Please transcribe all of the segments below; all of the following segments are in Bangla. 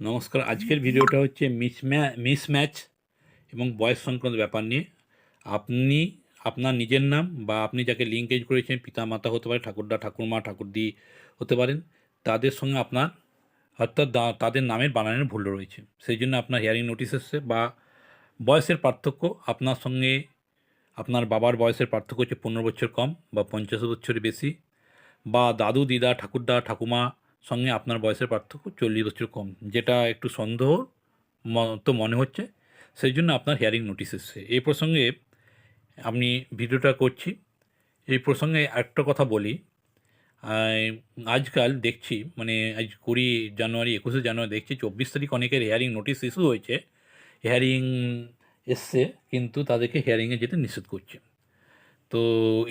নমস্কার। আজকের ভিডিওটা হচ্ছে মিসম্যাচ এবং বয়স সংক্রান্ত ব্যাপার নিয়ে। আপনি আপনার নিজের নাম বা আপনি যাকে লিঙ্কেজ করেছেন, পিতামাতা হতে পারে, ঠাকুরদা, ঠাকুরমা, ঠাকুরদি হতে পারেন, তাদের সঙ্গে আপনার অর্থাৎ তাদের নামের বানানের ভুল রয়েছে। সেই জন্য আপনার হিয়ারিং নোটিশ এসছে। বা বয়সের পার্থক্য, আপনার সঙ্গে আপনার বাবার বয়সের পার্থক্য হচ্ছে 15 বছর কম বা 50 বছরের বেশি, বা দাদু, দিদা, ঠাকুরদা, ঠাকুমা সঙ্গে আপনার বয়সের পার্থক্য 40 বছর কম, যেটা একটু সন্দেহ মতো মনে হচ্ছে। সেই জন্য আপনার হিয়ারিং নোটিশ এসছে। এই প্রসঙ্গে আমি ভিডিওটা করছি। এই প্রসঙ্গে একটা কথা বলি। আজকাল দেখছি, মানে আজ 20 জানুয়ারি, 21 জানুয়ারি দেখছি 24 তারিখ অনেকের হিয়ারিং নোটিশ ইস্যু হয়েছে, হিয়ারিং এসছে, কিন্তু তাদেরকে হিয়ারিংয়ে যেতে নিষেধ করছে। তো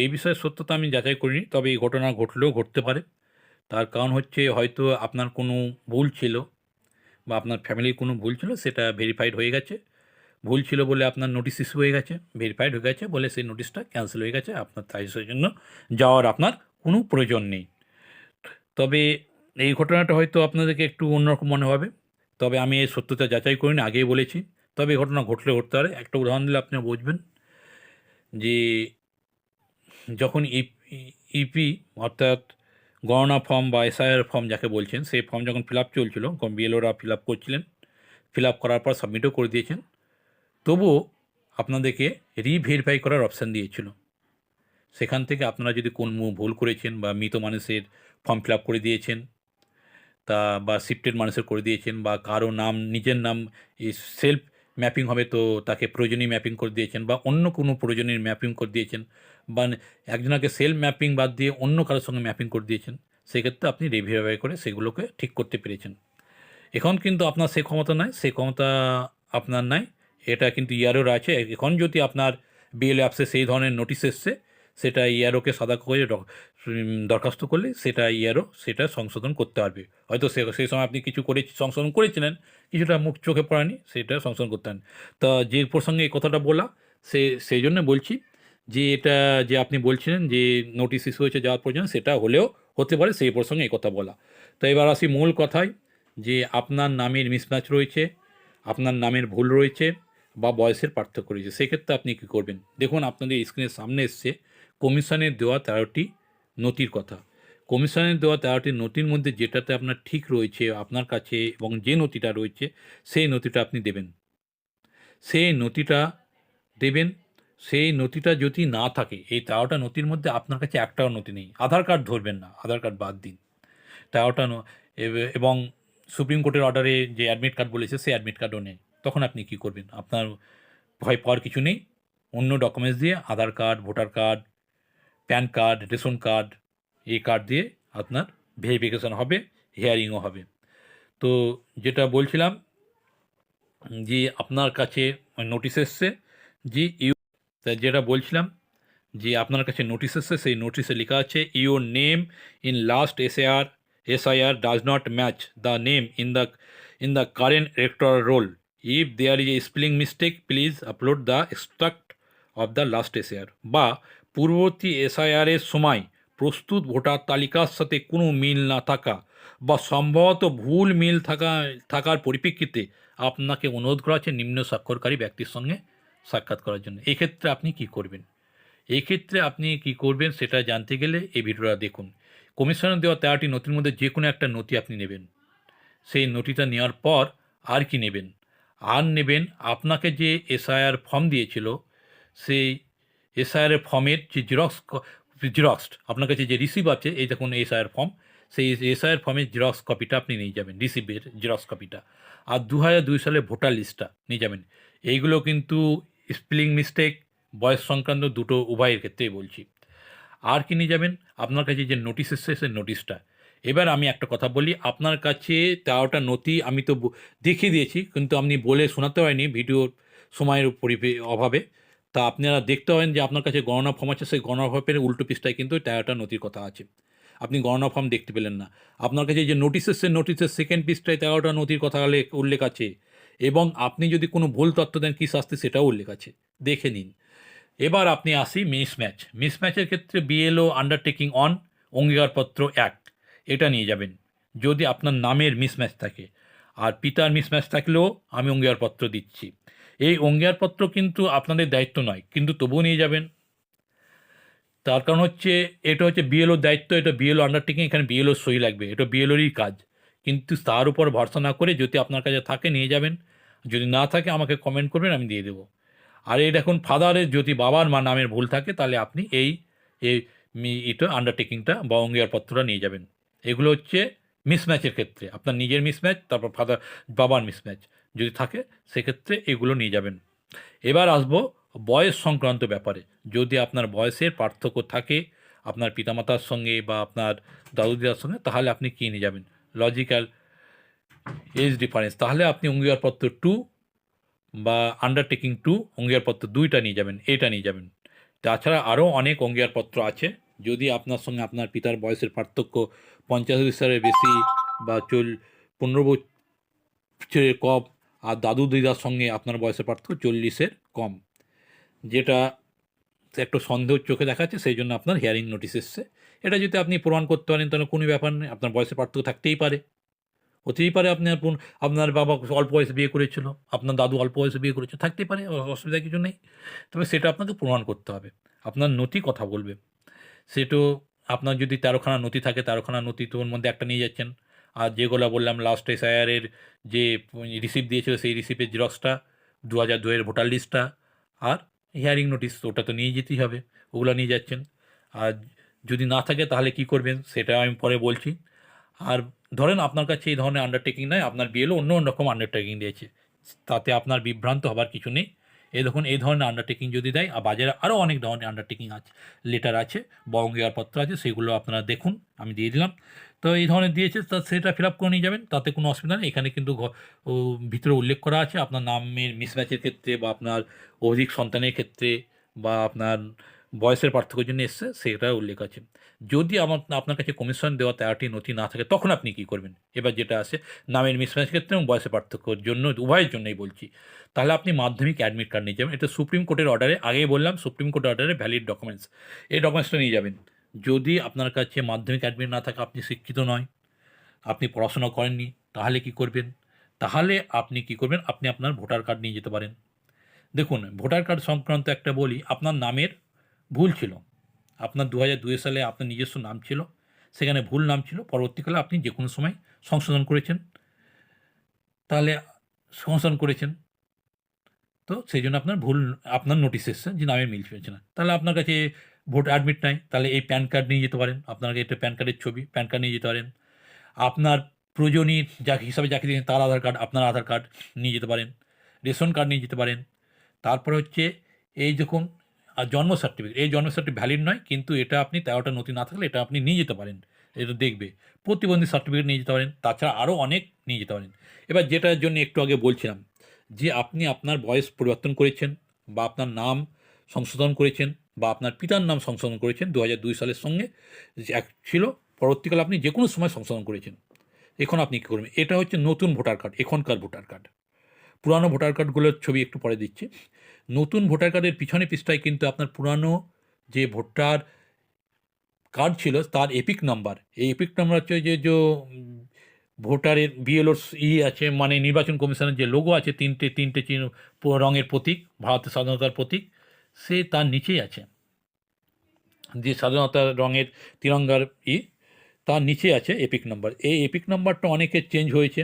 এই বিষয়ে সত্যতা আমি যাচাই করিনি, তবে এই ঘটনা ঘটলেও ঘটতে পারে। তার কারণ হচ্ছে হয়তো আপনার কোনো ভুল ছিল বা আপনার ফ্যামিলির কোনো ভুল ছিল, সেটা ভেরিফাইড হয়ে গেছে। ভুল ছিল বলে আপনার নোটিশ ইস্যু হয়ে গেছে, ভেরিফাইড হয়ে গেছে বলে সেই নোটিশটা ক্যান্সেল হয়ে গেছে। আপনার তাই সেই জন্য যাওয়ার আপনার কোনো প্রয়োজন নেই। তবে এই ঘটনাটা হয়তো আপনাদেরকে একটু অন্যরকম মনে হবে, তবে আমি এই সত্যতা যাচাই করিনি, আগেই বলেছি। তবে এই ঘটনা ঘটলে ঘটতে পারে। একটা উদাহরণ দিলে আপনি বুঝবেন যে যখন ইপি অর্থাৎ গণনা ফর্ম বা এসআইআর ফর্ম যাকে বলছেন, সেই ফর্ম যখন ফিল আপ চলছিল, বিএলওরা ফিল আপ করছিলেন, ফিল আপ করার পর সাবমিটও করে দিয়েছেন, তবুও আপনাদেরকে রিভেরিফাই করার অপশান দিয়েছিল। সেখান থেকে আপনারা যদি কোন ভুল করেছেন বা মৃত মানুষের ফর্ম ফিল আপ করে দিয়েছেন, তা বা শিফটেড মানুষের করে দিয়েছেন, বা কারো নাম, নিজের নাম সেলফ ম্যাপিং হবে তো তাকে প্রয়োজনীয় ম্যাপিং করে দিয়েছেন, বা অন্য কোনো প্রয়োজনীয় ম্যাপিং করে দিয়েছেন, বা একজনকে সেলফ ম্যাপিং বাদ দিয়ে অন্য কারোর সঙ্গে ম্যাপিং করে দিয়েছেন, সেক্ষেত্রে আপনি রিভেরিফাই করে সেগুলোকে ঠিক করতে পেরেছেন। এখন কিন্তু আপনার সে ক্ষমতা নাই, সে ক্ষমতা আপনার নাই। এটা কিন্তু ইয়ারোর আছে। এখন যদি আপনার বিএলও অ্যাপসে সেই ধরনের নোটিশ এসছে, সেটা ইয়ারোকে সাদা কাগজে দরখাস্ত করলে সেটা ইয়ারও সেটা সংশোধন করতে পারবে। হয়তো সেই সময় আপনি কিছু করে সংশোধন করেছিলেন, কিছুটা মুখ চোখে পড়ানি, সেটা সংশোধন করতে পারেন। তা যে প্রসঙ্গে এই কথাটা বলা, সেই জন্য বলছি যে এটা যে আপনি বলছিলেন যে নোটিশ ইস্যু হয়েছে যাওয়ার প্রয়োজন, সেটা হলেও হতে পারে, সেই প্রসঙ্গে এই কথা বলা। তো এবার আসি মূল কথায়, যে আপনার নামের মিসম্যাচ রয়েছে, আপনার নামের ভুল রয়েছে, বা বয়সের পার্থক্য রয়েছে, সেক্ষেত্রে আপনি কী করবেন? দেখুন, আপনাদের স্ক্রিনের সামনে এসছে কমিশনের দেওয়া 13টি নথির কথা। কমিশনের দেওয়া 13টি নথির মধ্যে যেটাতে আপনার ঠিক রয়েছে আপনার কাছে, এবং যে নথিটা রয়েছে সেই নথিটা আপনি দেবেন। সেই নথিটা দেবেন। সেই নথিটা যদি না থাকে, এই 13টা নথির মধ্যে আপনার কাছে একটাও নথি নেই, আধার কার্ড ধরবেন না, আধার কার্ড বাদ দিন, 13টা এবং সুপ্রিম কোর্টের অর্ডারে যে অ্যাডমিট কার্ড বলেছে সেই অ্যাডমিট কার্ডও নেই, তখন আপনি কী করবেন? আপনার ভয় পাওয়ার কিছু নেই। অন্য ডকুমেন্টস দিয়ে, Aadhaar card, voter card, PAN card, ration card, এই কার্ড দিয়ে আপনার ভেরিফিকেশন হবে, হিয়ারিংও হবে। তো যেটা বলছিলাম, যে আপনার কাছে নোটিশ এসছে, যে যেটা বলছিলাম, যে আপনার কাছে নোটিশ এসছে, সেই নোটিশে লেখা আছে your name in last SIR does not match the name in the current electoral roll. If there is a spelling mistake please upload the extract of the last SIR. বা পূর্ববর্তী এসআইআরের সময় প্রস্তুত ভোটার তালিকার সাথে কোনো মিল না থাকা, বা সম্ভবত ভুল মিল থাকার পরিপ্রেক্ষিতে আপনাকে অনুরোধ করা হচ্ছে নিম্ন স্বাক্ষরকারী ব্যক্তির সঙ্গে সাক্ষাৎ করার জন্য। এক্ষেত্রে আপনি কী করবেন? এই ক্ষেত্রে আপনি কী করবেন সেটা জানতে গেলে এই ভিডিওটা দেখুন। কমিশনের দেওয়া 13টি নথির মধ্যে যে কোনো একটা নথি আপনি নেবেন। সেই নথিটা নেওয়ার পর আর কি নেবেন? আর নেবেন আপনাকে যে এসআইআর ফর্ম দিয়েছিল, সেই এসআইআর ফর্মের যে জেরক্সড আপনার কাছে যে রিসিভ আছে, এই দেখুন এসআইআর ফর্ম, সেই এসআইআর ফর্মের জেরক্স কপিটা আপনি নিয়ে যাবেন, রিসিভের জেরক্স কপিটা। আর 2002 সালের ভোটার লিস্টটা নিয়ে যাবেন। এইগুলো কিন্তু স্পেলিং মিস্টেক, বয়স সংক্রান্ত দুটো উভয়ের ক্ষেত্রেই বলছি। আর কি নিয়ে যাবেন? আপনার কাছে যে নোটিশ এসছে সেই নোটিশটা। এবার আমি একটা কথা বলি, আপনার কাছে 13টা নথি আমি তো দেখিয়ে দিয়েছি, কিন্তু আপনি বলে শোনাতে পারেনি ভিডিওর সময়ের অভাবে। তা আপনারা দেখতে পাবেন যে আপনার কাছে গণনা ফর্ম আছে, সেই গণনা ফর্মের উল্টো পৃষ্ঠায় কিন্তু 13টা নথির কথা আছে। আপনি গণনা ফর্ম দেখতে পেলেন না। আপনার কাছে যে নোটিশ এসছে, নোটিশের সেকেন্ড পৃষ্ঠায় 13টা নথির কথা উল্লেখ আছে, এবং আপনি যদি কোনো ভুল তথ্য দেন কী শাস্তি সেটাও উল্লেখ আছে, দেখে নিন। এবার আপনি আসি মিসম্যাচের ক্ষেত্রে বিএলও আন্ডারটেকিং অন অঙ্গীকারপত্র অ্যাক্ট, এটা নিয়ে যাবেন যদি আপনার নামের মিসম্যাচ থাকে। আর পিতার মিসম্যাচ থাকলেও আমি অঙ্গীকারপত্র দিচ্ছি। এই অঙ্গীকারপত্র কিন্তু আপনাদের দায়িত্ব নয়, কিন্তু তবুও নিয়ে যাবেন। তার কারণ হচ্ছে এটা হচ্ছে বিএলওর দায়িত্ব, এটা বিএলও আন্ডারটেকিং, এখানে বিএলওর সই লাগবে, এটা বিএলওরই কাজ। কিন্তু তার উপর ভরসা না করে যদি আপনার কাছে থাকে নিয়ে যাবেন, যদি না থাকে আমাকে কমেন্ট করবেন, আমি দিয়ে দেবো। আর এই দেখুন ফাদারের যদি বাবার নামের ভুল থাকে তাহলে আপনি এই এই এটা আন্ডারটেকিংটা বা অঙ্গীকারপত্রটা নিয়ে যাবেন। এগুলো হচ্ছে মিসম্যাচের ক্ষেত্রে, আপনার নিজের মিসম্যাচ, তারপর ফাদার বাবার মিসম্যাচ যদি থাকে সেক্ষেত্রে এগুলো নিয়ে যাবেন। এবার আসবো বয়স সংক্রান্ত ব্যাপারে। যদি আপনার বয়সের পার্থক্য থাকে আপনার পিতামাতার সঙ্গে বা আপনার দাদু দিদার সঙ্গে, তাহলে আপনি কী নিয়ে যাবেন? লজিক্যাল এজ ডিফারেন্স, তাহলে আপনি অঙ্গীকারপত্র 2 বা আন্ডারটেকিং 2 অঙ্গীকারপত্র 2টা নিয়ে যাবেন, এটা নিয়ে যাবেন। তাছাড়া আরও অনেক অঙ্গীকারপত্র আছে। যদি আপনার সঙ্গে আপনার পিতার বয়সের পার্থক্য 50 বছরের বেশি বা 15 বছরের কম, আর দাদু দিদার সঙ্গে আপনার বয়সের পার্থক্য 40-এর কম, যেটা একটু সন্দেহ চোখে দেখাচ্ছে, সেই জন্য আপনার হিয়ারিং নোটিশ এসছে। এটা যদি আপনি প্রমাণ করতে পারেন তাহলে কোনো ব্যাপার নেই, আপনার বয়সের পার্থক্য থাকতেই পারে, হতেই পারে আপনার বাবা অল্প বয়সে বিয়ে করেছিল, আপনার দাদু অল্প বয়সে বিয়ে করেছে, থাকতেই পারে, অসুবিধা কিছু নেই। তবে সেটা আপনাকে প্রমাণ করতে হবে, আপনার নথি কথা বলবে। সেটাও আপনার যদি 13খানা নথি থাকে, 13খানা নথি তোর মধ্যে একটা নিয়ে যাচ্ছেন। আর যেগুলো বললাম লাস্ট এসআইআরের যে রিসিপ্ট দিয়েছিল সেই রিসিপ্টের জেরক্সটা, 2002-এর ভোটার লিস্টটা, আর হিয়ারিং নোটিশ, ওটা তো নিয়ে যেতেই হবে, ওগুলো নিয়ে যাচ্ছেন। আর যদি না থাকে তাহলে কি করবেন সেটা আমি পরে বলছি। আর ধরেন আপনার কাছে এই ধরনের আন্ডারটেকিং নয়, আপনার বিএলও অন্য রকম আন্ডারটেকিং দিয়েছে, তাতে আপনার বিভ্রান্ত হবার কিছু নেই। এই দেখুন এই ধরনের আন্ডারটেকিং যদি দেয়, আর বাজারে আরও অনেক ধরনের আন্ডারটেকিং আছে, লেটার আছে বা অঙ্গীকারপত্র আছে, সেগুলো আপনারা দেখুন, আমি দিয়ে দিলাম। তো এই ধরনের দিয়েছে, তা সেটা ফিল আপ করে নিয়ে যাবেন, তাতে কোনো অসুবিধা নেই। এখানে কিন্তু ভিতরে উল্লেখ করা আছে আপনার নামের মিসম্যাচের ক্ষেত্রে বা আপনার অধিক সন্তানের ক্ষেত্রে বা আপনার বয়সের পার্থক্যের জন্য এসছে, সেটা উল্লেখ আছে। যদি আপনার কাছে কমিশন দেওয়া 13টি নথি না থাকে তখন আপনি কী করবেন? এবার যেটা আসে নামের মিসম্যাচের ক্ষেত্রে এবং বয়সের পার্থক্যর জন্য, উভয়ের জন্যই বলছি, তাহলে আপনি মাধ্যমিক অ্যাডমিট কার্ড নিয়ে যাবেন। এটা সুপ্রিম কোর্টের অর্ডারে, আগেই বললাম সুপ্রিম কোর্টের অর্ডারে ভ্যালিড ডকুমেন্টস, এই ডকুমেন্টসটা নিয়ে যাবেন। যদি আপনার কাছে মাধ্যমিক অ্যাডমিট না থাকে, আপনি শিক্ষিত নয়, আপনি পড়াশোনা করেননি, তাহলে কি করবেন? তাহলে আপনি কি করবেন, আপনি আপনার ভোটার কার্ড নিয়ে যেতে পারেন। দেখুন ভোটার কার্ড সংক্রান্ত একটা বলি, আপনার নামের ভুল ছিল, আপনার 2002 সালে আপনার নিজস্ব নাম ছিল, সেখানে ভুল নাম ছিল, পরবর্তীকালে আপনি যে কোনো সময় সংশোধন করেছেন, তাহলে সংশোধন করেছেন, তো সেই জন্য আপনার নোটিশ এসছে যে নামের মিল হয়েছে না, তাহলে আপনার কাছে ভোট অ্যাডমিট নাই, তাহলে এই প্যান কার্ড নিয়ে যেতে পারেন, আপনার কাছে এটা প্যান কার্ডের ছবি, প্যান কার্ড নিয়ে যেতে পারেন। আপনার প্রয়োজনীয় যাকে হিসাবে যাকে দিয়েছেন তার আধার কার্ড, আপনার আধার কার্ড নিয়ে যেতে পারেন, রেশন কার্ড নিয়ে যেতে পারেন। তারপরে হচ্ছে এই দেখুন জন্ম সার্টিফিকেট, এই জন্ম সার্টিফিকেট ভ্যালিড নয়, কিন্তু এটা আপনি 13টা নথি না থাকলে এটা আপনি নিয়ে যেতে পারেন, এটা দেখবে। প্রতিবন্ধী সার্টিফিকেট নিয়ে যেতে পারেন, তাছাড়া আরও অনেক নিয়ে যেতে পারেন। এবার যেটার জন্য একটু আগে বলছিলাম যে আপনি আপনার বয়স পরিবর্তন করেছেন বা আপনার নাম সংশোধন করেছেন বা আপনার পিতার নাম সংশোধন করেছেন 2002 সালের সঙ্গে যে এক ছিল, পরবর্তীকালে আপনি যে কোনো সময় সংশোধন করেছেন, এখন আপনি কী করবেন? এটা হচ্ছে নতুন ভোটার কার্ড, এখনকার ভোটার কার্ড। পুরানো ভোটার কার্ডগুলোর ছবি একটু পরে দিচ্ছি। নতুন ভোটার কার্ডের পিছনে পৃষ্ঠায় কিন্তু আপনার পুরানো যে ভোটার কার্ড ছিল তার এপিক নাম্বার, এই এপিক নাম্বার হচ্ছে যে ভোটারের বিএলওর আছে, মানে নির্বাচন কমিশনের যে লোগো আছে, তিনটে তিনটে রঙের প্রতীক, ভারতের স্বাধীনতার প্রতীক, সে তার নিচেই আছে, যে স্বাধীনতার রঙের তিরঙ্গার তার নিচে আছে এপিক নাম্বার। এই এপিক নাম্বারটা অনেকের চেঞ্জ হয়েছে,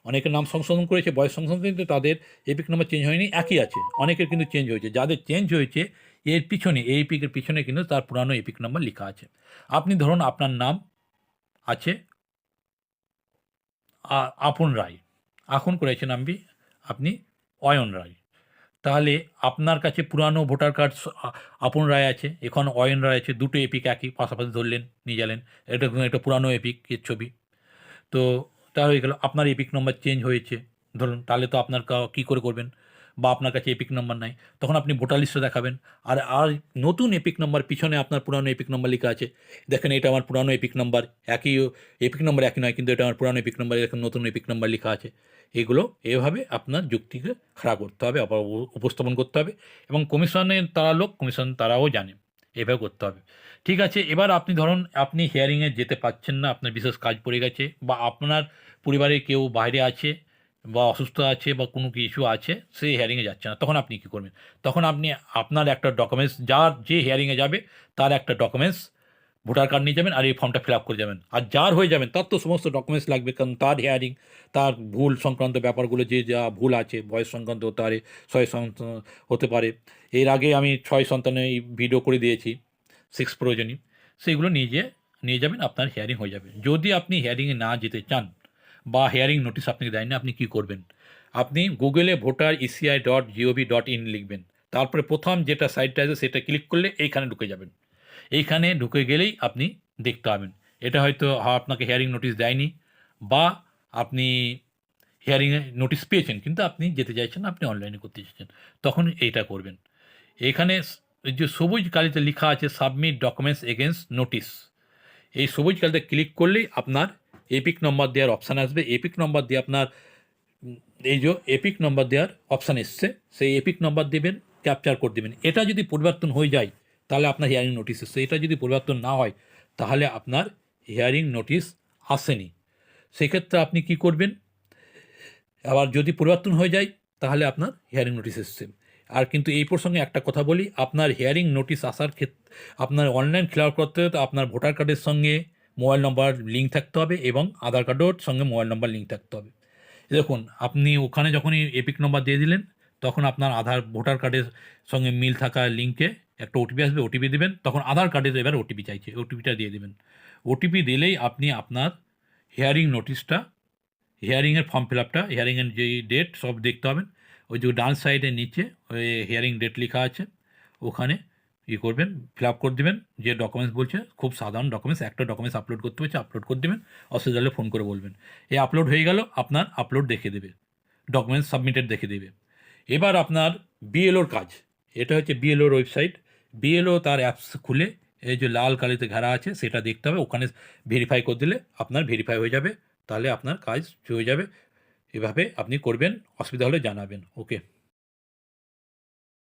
অনেকের নাম সংশোধন করেছে, বয়স সংশোধন, কিন্তু তাদের এপিক নাম্বার চেঞ্জ হয়নি, একই আছে। অনেকের কিন্তু চেঞ্জ হয়েছে, যাদের চেঞ্জ হয়েছে এর পিছনে, এই এপিকের পিছনে কিন্তু তার পুরানো এপিক নাম্বার লেখা আছে। আপনি ধরুন আপনার নাম আছে আপন রায়, এখন করেছেন আপনি অয়ন রায়, তাহলে আপনার কাছে পুরানো ভোটার কার্ড আপন রায় আছে, এখন অয়ন রায় আছে, দুটো এপিক একই পাশাপাশি ধরলেন, নিয়ে গেলেন, এটা পুরানো এপিকের ছবি। তো তা হয়ে গেল, আপনার এপিক নম্বর চেঞ্জ হয়েছে ধরুন, তাহলে তো আপনার কী করে করবেন? বা আপনার কাছে এপিক নম্বর নাই, তখন আপনি ভোটার লিস্টে দেখাবেন। আর নতুন এপিক নম্বর পিছনে আপনার পুরানো এপিক নম্বর লেখা আছে, দেখেন এটা আমার পুরানো এপিক নম্বর, একই এপিক নম্বর একই নয়, কিন্তু এটা আমার পুরানো এপিক নম্বর, দেখেন নতুন এপিক নম্বর লেখা আছে। এগুলো এভাবে আপনার যুক্তিকে খাড়া করতে হবে, আবার উপস্থাপন করতে হবে, এবং কমিশনের তারা লোক, কমিশন তারাও জানে এভাবে করতে হবে। ঠিক আছে, এবার আপনি ধরুন আপনি হিয়ারিংয়ে যেতে পারছেন না, আপনার বিশেষ কাজ পড়ে গেছে, বা আপনার পরিবারে কেউ বাইরে আছে বা অসুস্থ আছে বা কোনো কিছু আছে, সে হিয়ারিংয়ে যাচ্ছে না, তখন আপনি কী করবেন? তখন আপনি আপনার একটা ডকুমেন্টস, যার যে হিয়ারিংয়ে যাবে তার একটা ডকুমেন্টস ভোটার কার্ড নিয়ে যাবেন আর এই ফর্মটা ফিল আপ করে যাবেন। আর যার হয়ে যাবেন তার তো সমস্ত ডকুমেন্টস লাগবে, কারণ তার হিয়ারিং, তার ভুল সংক্রান্ত ব্যাপারগুলো, যে যা ভুল আছে, বয়স সংক্রান্ত হতে পারে, হতে পারে। এর আগে আমি 6 সন্তানের এই ভিডিও করে দিয়েছি, 6 প্রয়োজনী, সেগুলো নিয়ে যাবেন, আপনার হিয়ারিং হয়ে যাবে। যদি আপনি হিয়ারিংয়ে না যেতে চান বা হিয়ারিং নোটিশ আপনাকে দেয়নি, আপনি কী করবেন? আপনি গুগলে voter.eci.gov.in লিখবেন, তারপরে প্রথম যেটা সাইটটা আছে সেটা ক্লিক করলে এইখানে ঢুকে যাবেন। এইখানে ঢুকে গেলেই আপনি দেখতে পাবেন, এটা হয়তো আপনাকে হিয়ারিং নোটিশ দেয়নি, বা আপনি হিয়ারিংয়ে নোটিশ পেয়েছেন কিন্তু আপনি যেতে চাইছেন না, আপনি অনলাইনে করতে চাইছেন, তখন এইটা করবেন। এখানে এই যে সবুজ কালিতে লেখা আছে সাবমিট ডকুমেন্টস এগেনস্ট নোটিশ, এই সবুজ কালিতে ক্লিক করলেই আপনার এপিক নম্বর দেওয়ার অপশান আসবে। এপিক নম্বর দিয়ে আপনার এই যে এপিক নম্বর দেওয়ার অপশান এসছে, সেই এপিক নম্বর দেবেন, ক্যাপচার কোড দেবেন। এটা যদি পরিবর্তন হয়ে যায় তাহলে আপনার হিয়ারিং নোটিশ এসছে, এটা যদি পরিবর্তন না হয় তাহলে আপনার হিয়ারিং নোটিশ আসেনি। সেক্ষেত্রে আপনি কি করবেন? আবার যদি পরিবর্তন হয়ে যায় তাহলে আপনার হিয়ারিং নোটিশ এসছে। আর কিন্তু এই প্রসঙ্গে একটা কথা বলি, আপনার হিয়ারিং নোটিশ আসার ক্ষেত্রে আপনার অনলাইন ফিল আপ করতে হলে আপনার ভোটার কার্ডের সঙ্গে মোবাইল নম্বর লিঙ্ক থাকতে হবে এবং আধার কার্ডের সঙ্গে মোবাইল নম্বর লিঙ্ক থাকতে হবে। দেখুন, আপনি ওখানে যখনই এপিক নম্বর দিয়ে দিলেন, তখন আপনার ভোটার কার্ডের সঙ্গে মিল থাকা লিঙ্কে একটা ওটিপি আসবে, ওটিপি দেবেন, তখন আধার কার্ডের এবার ওটিপি চাইছে, ওটিপিটা দিয়ে দেবেন। ওটিপি দিলেই আপনি আপনার হিয়ারিং নোটিশটা, হিয়ারিংয়ের ফর্ম ফিল আপটা, হিয়ারিংয়ের যেই ডেট সব দেখতে পাবেন। ওই যে ডান সাইডের নিচে ওই হিয়ারিং ডেট লেখা আছে, ওখানে করবেন, ফিল আপ করে দেবেন যে ডকুমেন্টস বলছে। খুব সাধারণ ডকুমেন্টস, একটা ডকুমেন্টস আপলোড করতে হচ্ছে, আপলোড করে দেবেন, অসুবিধা হলে ফোন করে বলবেন। এই আপলোড হয়ে গেল, আপনার আপলোড দেখে দেবে, ডকুমেন্টস সাবমিটেড দেখে দেবে। এবার আপনার বিএলওর কাজ, এটা হচ্ছে বিএলওর ওয়েবসাইট। বিএলও তার অ্যাপস খুলে এই যে লাল কালিতে ঘেরা আছে সেটা দেখতে হবে, ওখানে ভেরিফাই করে দিলে আপনার ভেরিফাই হয়ে যাবে, তাহলে আপনার কাজ হয়ে যাবে। এভাবে আপনি করবেন, অসুবিধা হলে জানাবেন। ওকে।